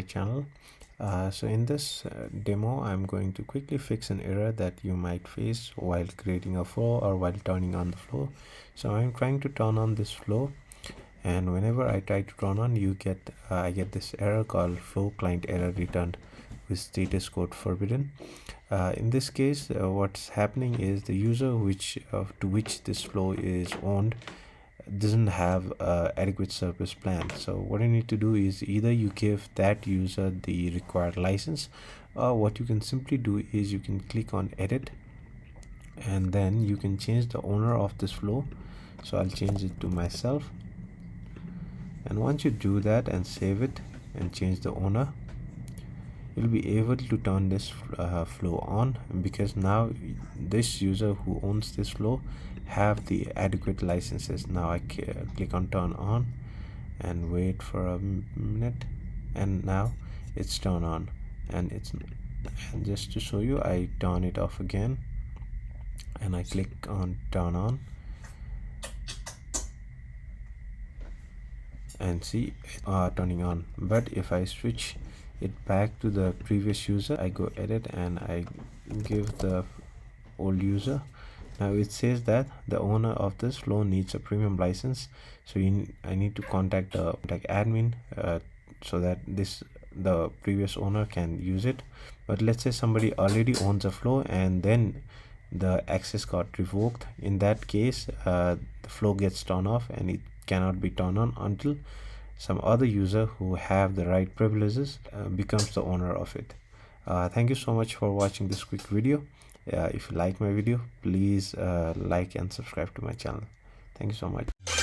channel. So in this demo, I'm going to quickly fix an error that you might face while creating a flow or while turning on the flow. So I'm trying to turn on this flow, and whenever I try to turn on, I get this error called flow client error returned with status code forbidden. In this case, what's happening is the user to which this flow is owned doesn't have adequate service plan. So what you need to do is either you give that user the required license, or what you can simply do is you can click on edit, and then you can change the owner of this flow. So I'll change it to myself, and once you do that and save it and change the owner, you'll be able to turn this flow on, because now this user who owns this flow have the adequate licenses. Now I click on turn on and wait for a minute, and now it's turned on. And just to show you, I turn it off again and I click on turn on, and see turning on. But if I switch it back to the previous user, I go edit and I give the old user, now it says that the owner of this flow needs a premium license. So I need to contact the admin so that the previous owner can use it. But let's say somebody already owns a flow and then the access got revoked. In that case, the flow gets turned off and it cannot be turned on until some other user who have the right privileges becomes the owner of it. Thank you so much for watching this quick video. If you like my video, please like and subscribe to my channel. Thank you so much.